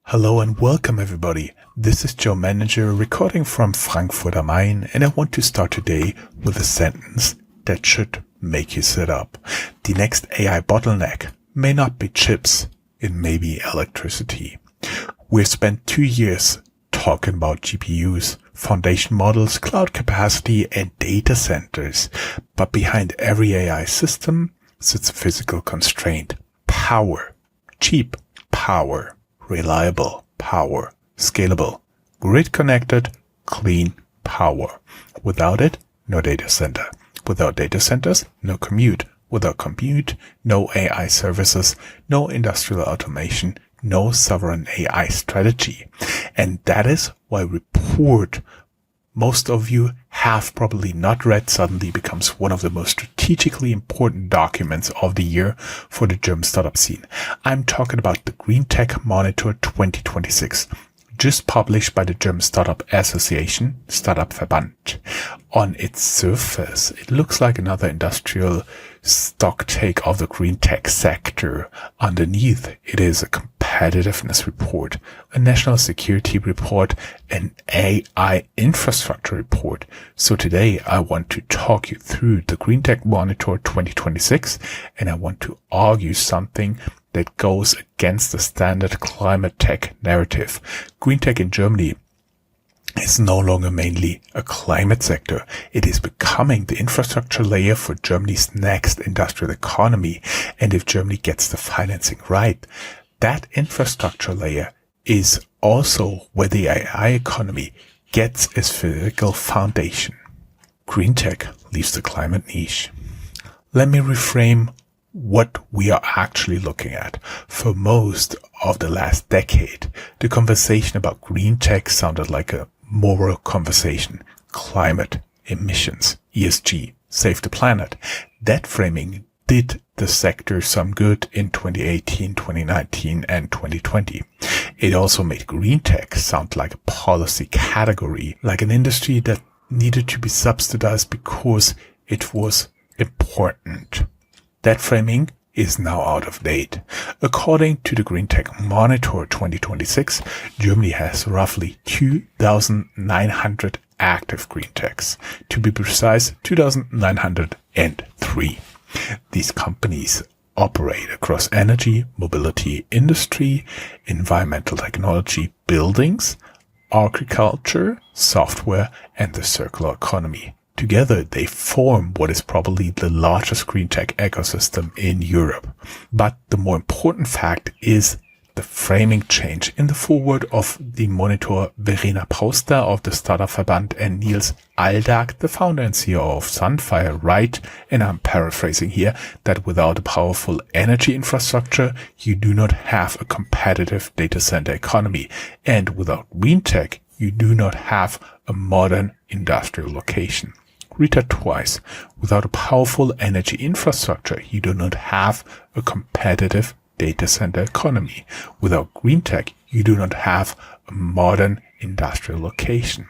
Hello and welcome everybody. This is Joe Manager recording from Frankfurt am Main, and I want to start today with a sentence that should make you sit up. The next AI bottleneck may not be chips, it may be electricity. We've spent 2 years talking about GPUs, foundation models, cloud capacity and data centers, but behind every AI system sits a physical constraint: power, cheap power. Reliable power, scalable, grid-connected, clean power. Without it, no data center. Without data centers, no commute. Without compute, no AI services, no industrial automation, no sovereign AI strategy. And that is why report most of you have probably not read suddenly becomes one of the most strategically important documents of the year for the German startup scene. I'm talking about the GreenTech Monitor 2026, just published by the German Startup Association, Startup-Verband. On its surface, it looks like another industrial stocktake of the green tech sector. Underneath, it is a competitiveness report, a national security report, an AI infrastructure report. So today I want to talk you through the GreenTech Monitor 2026, and I want to argue something that goes against the standard climate tech narrative. Green tech in Germany is no longer mainly a climate sector. It is becoming the infrastructure layer for Germany's next industrial economy. And if Germany gets the financing right, that infrastructure layer is also where the AI economy gets its physical foundation. Green tech leaves the climate niche. Let me reframe what we are actually looking at. For most of the last decade, the conversation about green tech sounded like a moral conversation. Climate, emissions, ESG, save the planet. That framing did the sector some good in 2018, 2019 and 2020. It also made green tech sound like a policy category, like an industry that needed to be subsidized because it was important. That framing is now out of date. According to the GreenTech Monitor 2026, Germany has roughly 2,900 active green techs. To be precise, 2,903. These companies operate across energy, mobility, industry, environmental technology, buildings, agriculture, software, and the circular economy. Together, they form what is probably the largest green tech ecosystem in Europe. But the more important fact is the framing change. In the foreword of the monitor, Verena Pausder of the Startup-Verband and Nils, Aldag, the founder and CEO of Sunfire, write, and I'm paraphrasing here, that without a powerful energy infrastructure, you do not have a competitive data center economy. And without green tech, you do not have a modern industrial location. Read that twice. Without a powerful energy infrastructure, you do not have a competitive data center economy. Without green tech, you do not have a modern industrial location.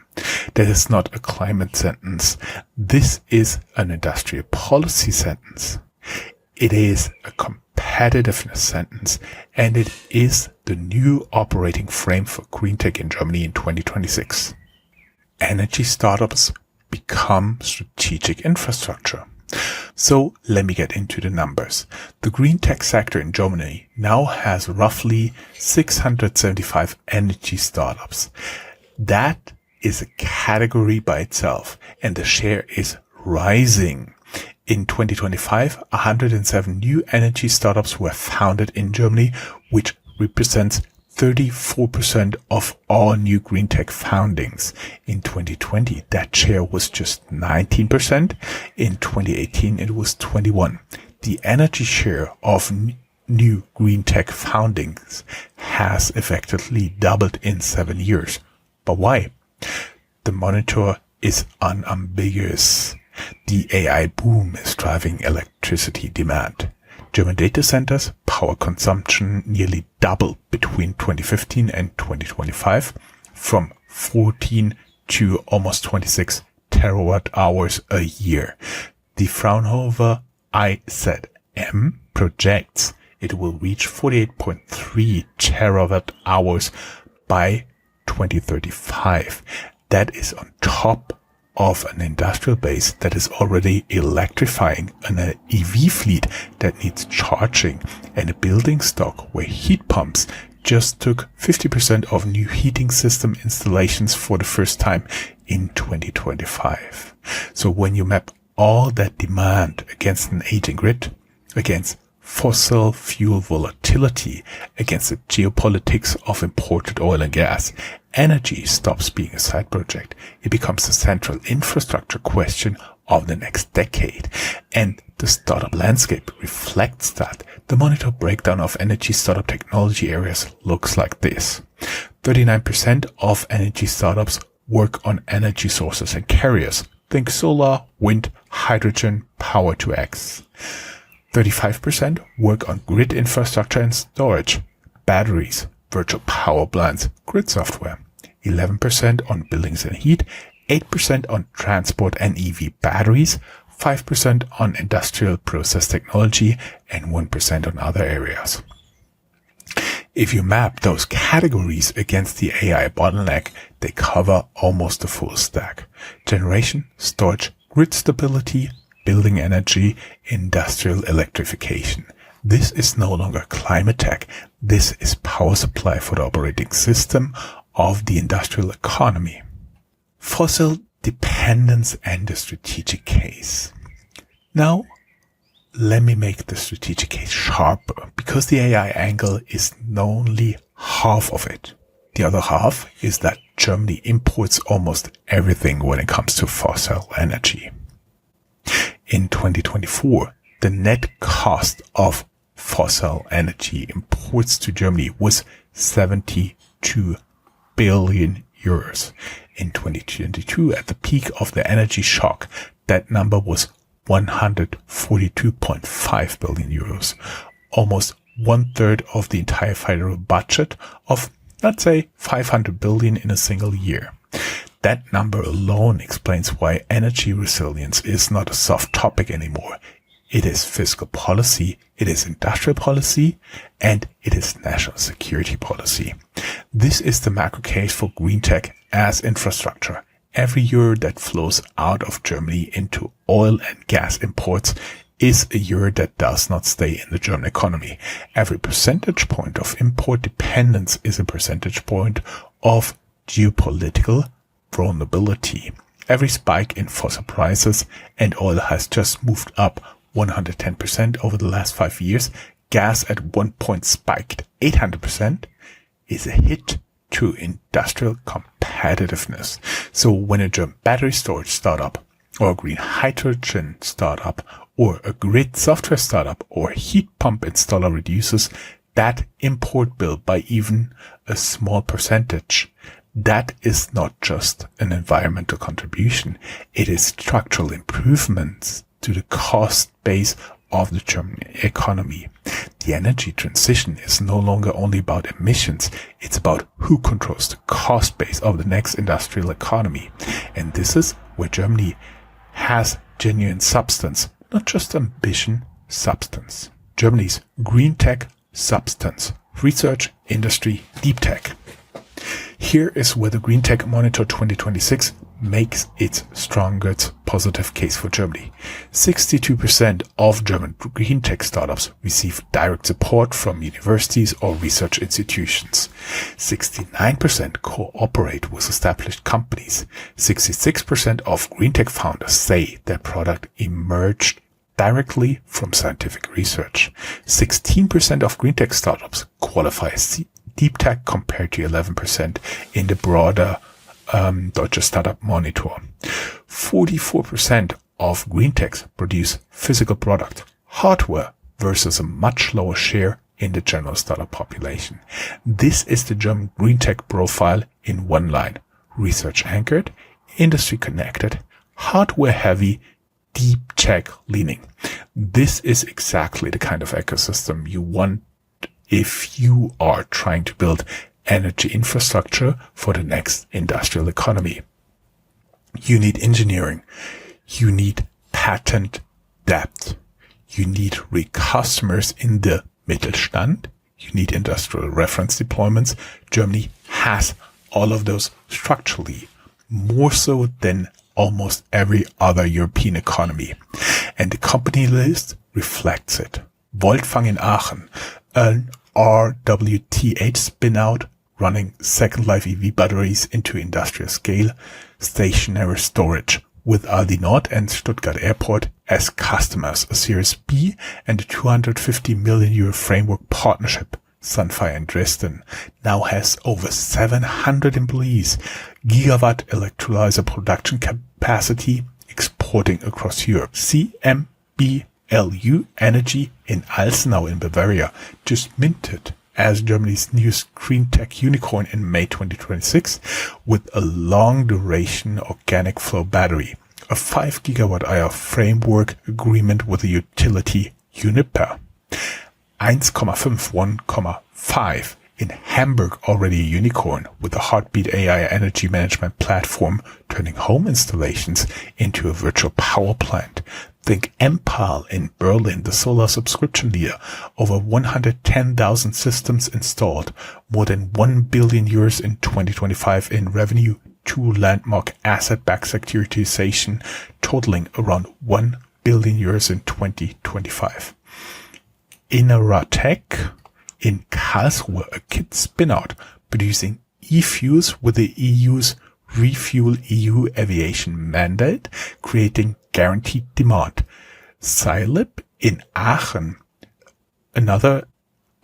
That is not a climate sentence. This is an industrial policy sentence. It is a competitiveness sentence, and it is the new operating frame for green tech in Germany in 2026. Energy startups become strategic infrastructure. So let me get into the numbers. The green tech sector in Germany now has roughly 675 energy startups. That is a category by itself, and the share is rising. In 2025, 107 new energy startups were founded in Germany, which represents 34% of all new green tech foundings. In 2020, that share was just 19%. In 2018, it was 21%. The energy share of new green tech foundings has effectively doubled in 7 years. But why? The monitor is unambiguous. The AI boom is driving electricity demand. German data centers power consumption nearly doubled between 2015 and 2025, from 14 to almost 26 terawatt hours a year. The Fraunhofer IZM projects it will reach 48.3 terawatt hours by 2035. That is on top of an industrial base that is already electrifying, an EV fleet that needs charging, and a building stock where heat pumps just took 50% of new heating system installations for the first time in 2025. So when you map all that demand against an aging grid, against fossil fuel volatility, against the geopolitics of imported oil and gas, energy stops being a side project. It becomes the central infrastructure question of the next decade. And the startup landscape reflects that. The monitor breakdown of energy startup technology areas looks like this. 39% of energy startups work on energy sources and carriers. Think solar, wind, hydrogen, power to X. 35% work on grid infrastructure and storage, batteries, virtual power plants, grid software. 11% on buildings and heat, 8% on transport and EV batteries, 5% on industrial process technology, and 1% on other areas. If you map those categories against the AI bottleneck, they cover almost the full stack. Generation, storage, grid stability, building energy, industrial electrification. This is no longer climate tech. This is power supply for the operating system of the industrial economy. Fossil dependence and the strategic case. Now, let me make the strategic case sharper, because the AI angle is only half of it. The other half is that Germany imports almost everything when it comes to fossil energy. In 2024, the net cost of fossil energy imports to Germany was 72 billion euros. In 2022, at the peak of the energy shock, that number was 142.5 billion euros, almost 1/3 of the entire federal budget of, let's say, 500 billion in a single year. That number alone explains why energy resilience is not a soft topic anymore. It is fiscal policy, it is industrial policy, and it is national security policy. This is the macro case for green tech as infrastructure. Every euro that flows out of Germany into oil and gas imports is a euro that does not stay in the German economy. Every percentage point of import dependence is a percentage point of geopolitical vulnerability. Every spike in fossil prices, and oil has just moved up 110% over the last 5 years, gas at one point spiked 800%, is a hit to industrial competitiveness. So when a German battery storage startup, or a green hydrogen startup, or a grid software startup, or a heat pump installer reduces that import bill by even a small percentage, that is not just an environmental contribution, it is structural improvements to the cost base of the German economy. The energy transition is no longer only about emissions, it's about who controls the cost base of the next industrial economy. And this is where Germany has genuine substance, not just ambition, substance. Germany's green tech substance. Research, industry, deep tech. Here is where the GreenTech Monitor 2026 makes its strongest positive case for Germany. 62% of German green tech startups receive direct support from universities or research institutions. 69% cooperate with established companies. 66% of green tech founders say their product emerged directly from scientific research. 16% of green tech startups qualify as deep tech compared to 11% in the broader Deutscher Startup Monitor. 44% of green techs produce physical product, hardware, versus a much lower share in the general startup population. This is the German green tech profile in one line. Research anchored, industry connected, hardware heavy, deep tech leaning. This is exactly the kind of ecosystem you want if you are trying to build energy infrastructure for the next industrial economy. You need engineering. You need patent depth. You need customers in the Mittelstand, you need industrial reference deployments. Germany has all of those structurally, more so than almost every other European economy. And the company list reflects it. Voltfang in Aachen, an RWTH spin-out running second life EV batteries into industrial scale, stationary storage, with Aldi Nord and Stuttgart Airport as customers, a Series B and a 250 million euro framework partnership. Sunfire in Dresden now has over 700 employees, gigawatt electrolyzer production capacity, exporting across Europe. CMBLU Energy in Alzenau in Bavaria just minted as Germany's newest GreenTech unicorn in May 2026 with a long-duration organic flow battery, a 5 gigawatt-hour framework agreement with the utility Uniper. 1,5 in Hamburg, already a unicorn with a Heartbeat AI energy management platform, turning home installations into a virtual power plant. Think Empal in Berlin, the solar subscription leader, over 110,000 systems installed, more than 1 billion euros in 2025 in revenue, 2 landmark asset-backed securitization totaling around 1 billion euros in 2025. Innoratec in Karlsruhe, a kit spin-out producing e-fuels with the EU's Refuel EU aviation mandate, creating guaranteed demand. Scilab in Aachen, another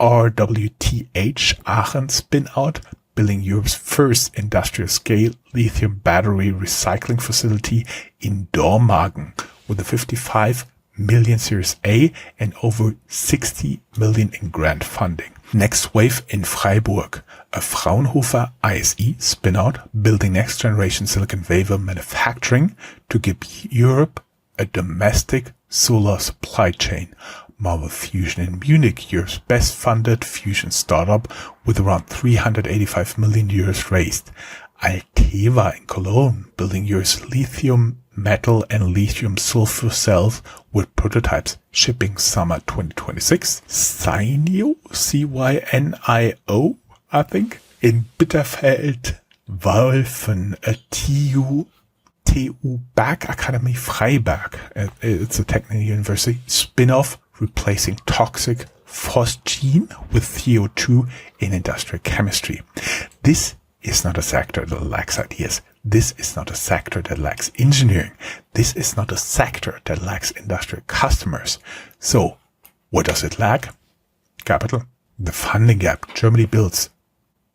RWTH Aachen spin-out, building Europe's first industrial-scale lithium battery recycling facility in Dormagen with a 55 million Series A and over 60 million in grant funding. Next Wave in Freiburg, a Fraunhofer ISE spin-out building next-generation silicon wafer manufacturing to give Europe a domestic solar supply chain. Marvel Fusion in Munich, Europe's best-funded fusion startup with around 385 million euros raised. Alteva in Cologne, building Europe's lithium metal and lithium sulfur cells with prototypes shipping summer 2026. Cynio, C-Y-N-I-O, I think, in Bitterfeld, Wolfen, a TU Berg Academy Freiberg. It's a technical university spin-off replacing toxic phosgene with CO2 in industrial chemistry. This is not a sector that lacks ideas. This is not a sector that lacks engineering. This is not a sector that lacks industrial customers. So, what does it lack? Capital. The funding gap. Germany builds.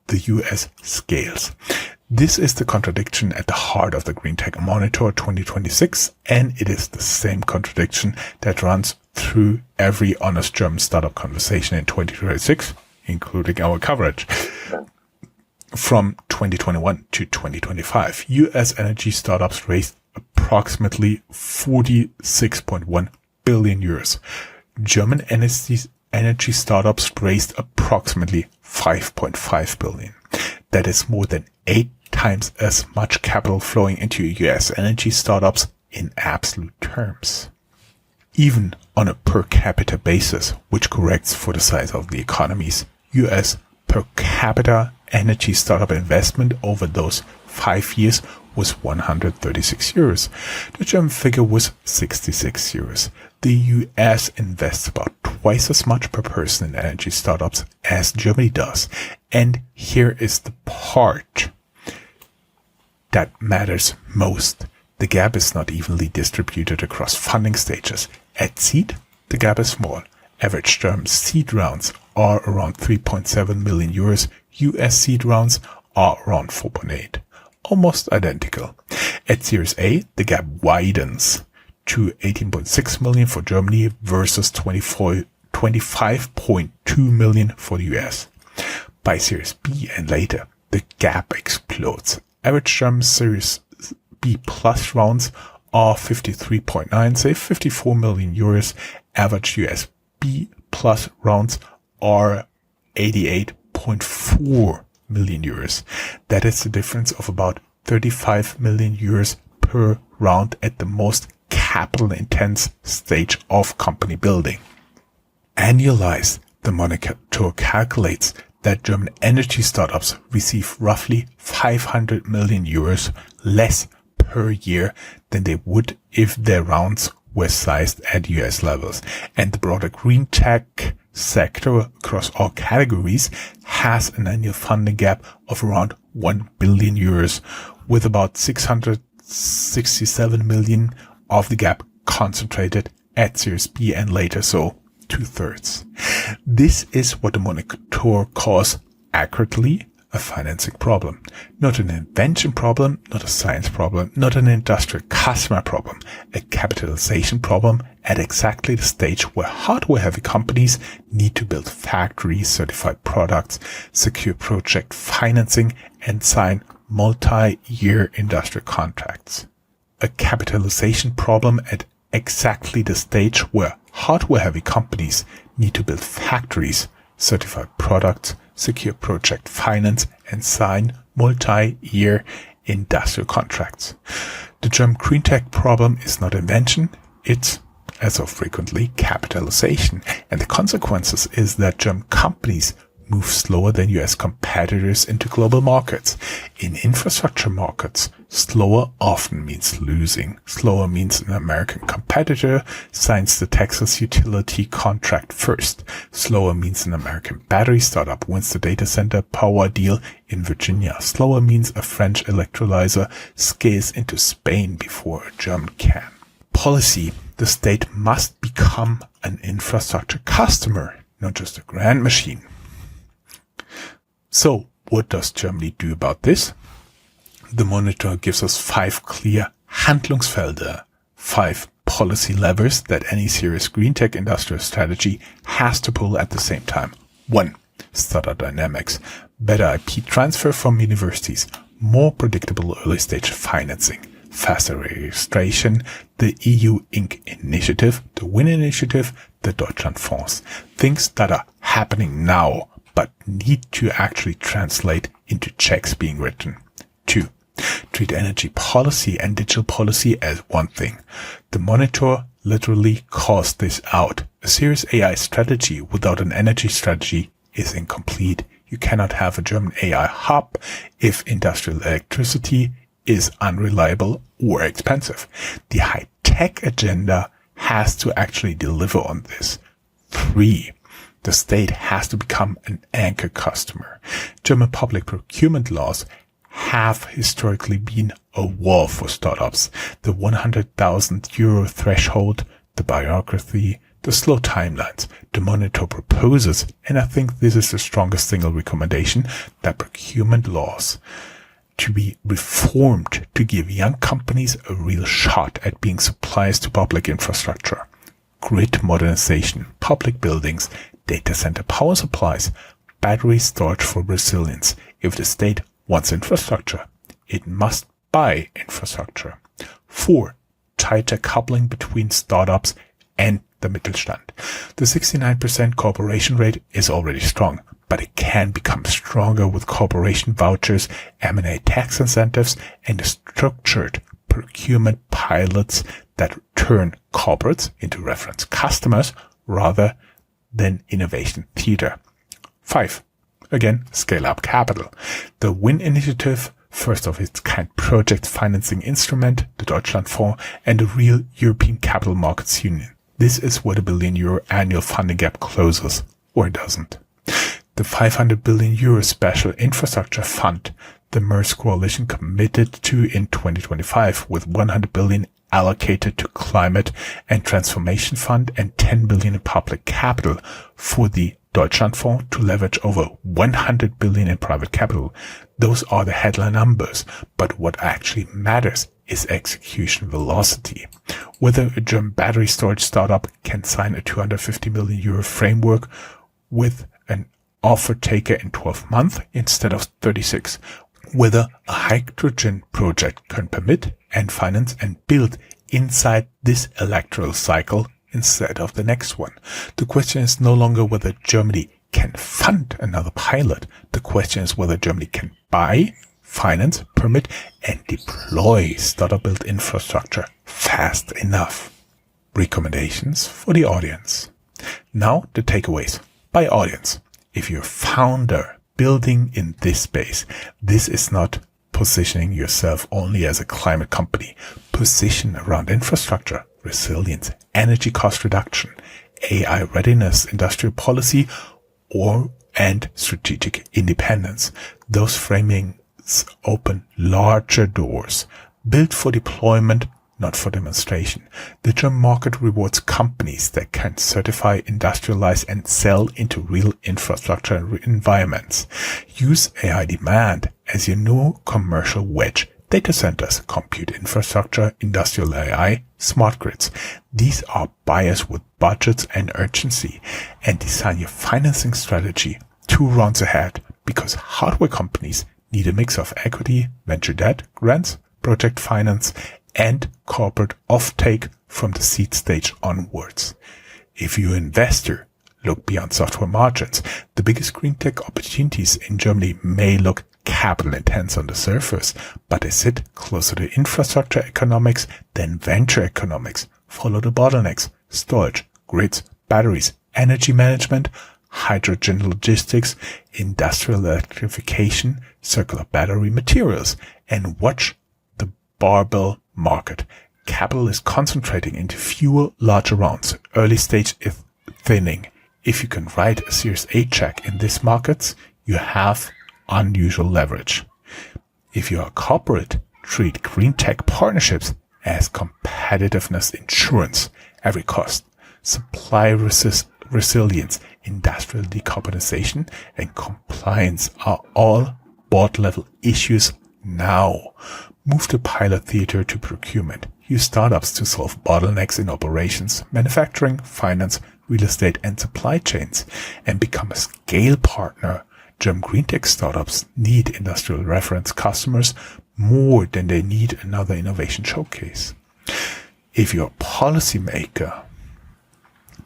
The US scales. This is the contradiction at the heart of the GreenTech Monitor 2026, and it is the same contradiction that runs through every honest German startup conversation in 2026, including our coverage. From 2021 to 2025, US energy startups raised approximately 46.1 billion euros. German energy startups raised approximately 5.5 billion. That is more than 8 times as much capital flowing into US energy startups in absolute terms. Even on a per capita basis, which corrects for the size of the economies, US per capita energy startup investment over those 5 years was 136 euros. The German figure was 66 euros. The US invests about twice as much per person in energy startups as Germany does. And here is the part that matters most. The gap is not evenly distributed across funding stages. At seed, the gap is small. Average German seed rounds are around 3.7 million euros. US seed rounds are around 4.8. Almost identical. At Series A, the gap widens to 18.6 million for Germany versus 25.2 million for the US. By Series B and later, the gap explodes. Average German Series B plus rounds are 53.9, say 54 million euros. Average US B plus rounds are 88.4 million euros. That is the difference of about 35 million euros per round at the most capital intense stage of company building. Annualized, The monitor calculates that German energy startups receive roughly 500 million euros less per year than they would if their rounds were sized at US levels. And the broader green tech sector across all categories has an annual funding gap of around 1 billion euros, with about 667 million of the gap concentrated at Series B and later, so 2/3. This is what the monitor calls accurately a financing problem. Not an invention problem, not a science problem, not an industrial customer problem, a capitalization problem at exactly the stage where hardware-heavy companies need to build factories, certify products, secure project financing, and sign multi-year industrial contracts. A capitalization problem at exactly the stage where hardware-heavy companies need to build factories, certify products, secure project finance, and sign multi-year industrial contracts. The German GreenTech problem is not invention, it's, as so frequently, capitalization. And the consequences is that German companies move slower than US competitors into global markets. In infrastructure markets, slower often means losing. Slower means an American competitor signs the Texas utility contract first. Slower means an American battery startup wins the data center power deal in Virginia. Slower means a French electrolyzer scales into Spain before a German can. Policy: the state must become an infrastructure customer, not just a grand machine. So, what does Germany do about this? The monitor gives us 5 clear Handlungsfelder, 5 policy levers that any serious green tech industrial strategy has to pull at the same time. 1. Startup dynamics. Better IP transfer from universities. More predictable early stage financing. Faster registration. The EU Inc. initiative. The WIN initiative. The Deutschlandfonds. Things that are happening now, but need to actually translate into checks being written. 2. Treat energy policy and digital policy as one thing. The monitor literally calls this out. A serious AI strategy without an energy strategy is incomplete. You cannot have a German AI hub if industrial electricity is unreliable or expensive. The high-tech agenda has to actually deliver on this. 3. The state has to become an anchor customer. German public procurement laws have historically been a wall for startups. The 100,000 euro threshold, the bureaucracy, the slow timelines. The monitor proposes, and I think this is the strongest single recommendation, that procurement laws to be reformed to give young companies a real shot at being suppliers to public infrastructure. Grid modernization, public buildings, data center power supplies, battery storage for resilience. If the state wants infrastructure, it must buy infrastructure. 4. Tighter coupling between startups and the Mittelstand. The 69% cooperation rate is already strong, but it can become stronger with cooperation vouchers, M&A tax incentives, and structured procurement pilots that turn corporates into reference customers rather than innovation theater. 5. Again, scale up capital. The WIN initiative, first of its kind project financing instrument, the Deutschlandfonds, and a real European Capital Markets Union. This is where the €1 billion annual funding gap closes, or doesn't. The €500 billion special infrastructure fund the MERS coalition committed to in 2025, with 100 billion allocated to climate and transformation fund and 10 billion in public capital for the Deutschlandfonds to leverage over 100 billion in private capital. Those are the headline numbers, but what actually matters is execution velocity. Whether a German battery storage startup can sign a 250 million euro framework with an offer taker in 12 months instead of 36. Whether a hydrogen project can permit and finance and build inside this electoral cycle instead of the next one. The question is no longer whether Germany can fund another pilot. The question is whether Germany can buy, finance, permit, and deploy startup-built infrastructure fast enough. Recommendations for the audience. Now the takeaways. By audience, if you're founder building in this space, this is not positioning yourself only as a climate company. Position around infrastructure, resilience, energy cost reduction, AI readiness, industrial policy, and strategic independence. Those framings open larger doors. Built for deployment, not for demonstration. The German market rewards companies that can certify, industrialize, and sell into real infrastructure environments. Use AI demand as your new commercial wedge. Data centers, compute infrastructure, industrial AI, smart grids. These are buyers with budgets and urgency. And design your financing strategy 2 rounds ahead, because hardware companies need a mix of equity, venture debt, grants, project finance, and corporate offtake from the seed stage onwards. If you're an investor, look beyond software margins. The biggest green tech opportunities in Germany may look capital intense on the surface, but they sit closer to infrastructure economics than venture economics. Follow the bottlenecks: storage, grids, batteries, energy management, hydrogen logistics, industrial electrification, circular battery materials, and watch the barbell market. Capital is concentrating into fewer, larger rounds. Early stage is thinning. If you can write a Series A check in these markets, you have unusual leverage. If you are a corporate, treat green tech partnerships as competitiveness insurance. Every cost, supply resilience, industrial decarbonization, and compliance are all board level issues now. Move the pilot theater to procurement. Use startups to solve bottlenecks in operations, manufacturing, finance, real estate, and supply chains, and become a scale partner. German green tech startups need industrial reference customers more than they need another innovation showcase. If you're a policymaker,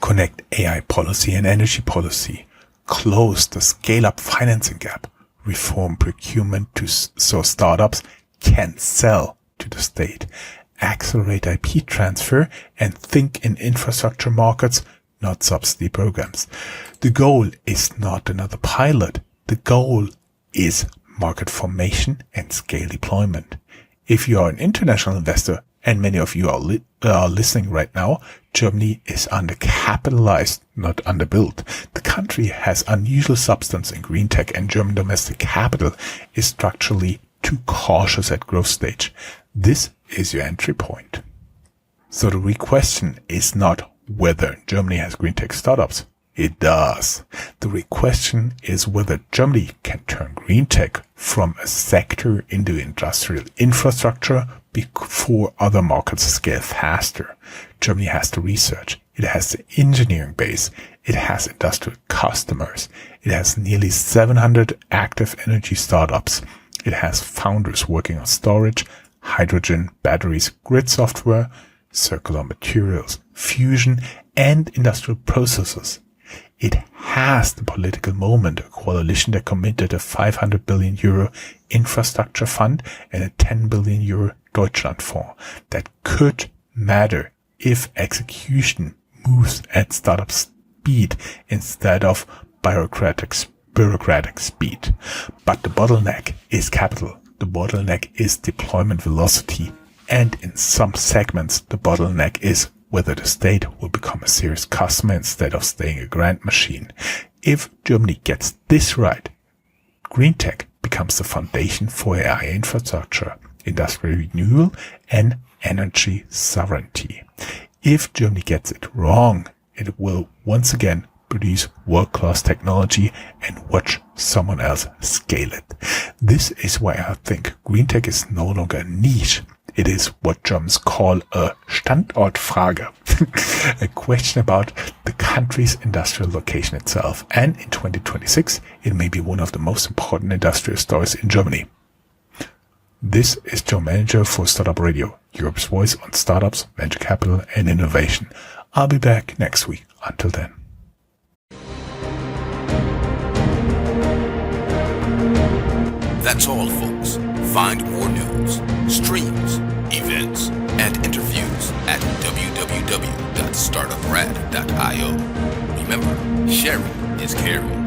connect AI policy and energy policy, close the scale-up financing gap, reform procurement so startups can sell to the state, accelerate IP transfer, and think in infrastructure markets, not subsidy programs. The goal is not another pilot. The goal is market formation and scale deployment. If you are an international investor, and many of you are listening right now, Germany is undercapitalized, not underbuilt. The country has unusual substance in green tech, and German domestic capital is structurally too cautious at growth stage. This is your entry point. So the real question is not whether Germany has green tech startups. It does. The real question is whether Germany can turn green tech from a sector into industrial infrastructure before other markets scale faster. Germany has the research. It has the engineering base. It has industrial customers. It has nearly 700 active energy startups. It has founders working on storage, hydrogen, batteries, grid software, circular materials, fusion, and industrial processes. It has the political moment, a coalition that committed a 500 billion euro infrastructure fund and a 10 billion euro Deutschlandfonds that could matter if execution moves at startup speed instead of bureaucratic speed. But the bottleneck is capital. The bottleneck is deployment velocity. And in some segments, the bottleneck is whether the state will become a serious customer instead of staying a grant machine. If Germany gets this right, green tech becomes the foundation for AI infrastructure, industrial renewal, and energy sovereignty. If Germany gets it wrong, it will once again produce world-class technology and watch someone else scale it. This is why I think green tech is no longer a niche. It is what Germans call a Standortfrage, a question about the country's industrial location itself. And in 2026, it may be one of the most important industrial stories in Germany. This is Joe Manager for Startup Radio, Europe's voice on startups, venture capital, and innovation. I'll be back next week. Until then. That's all, folks. Find more news, streams, events, and interviews at www.startuprad.io. Remember, Sharing is caring.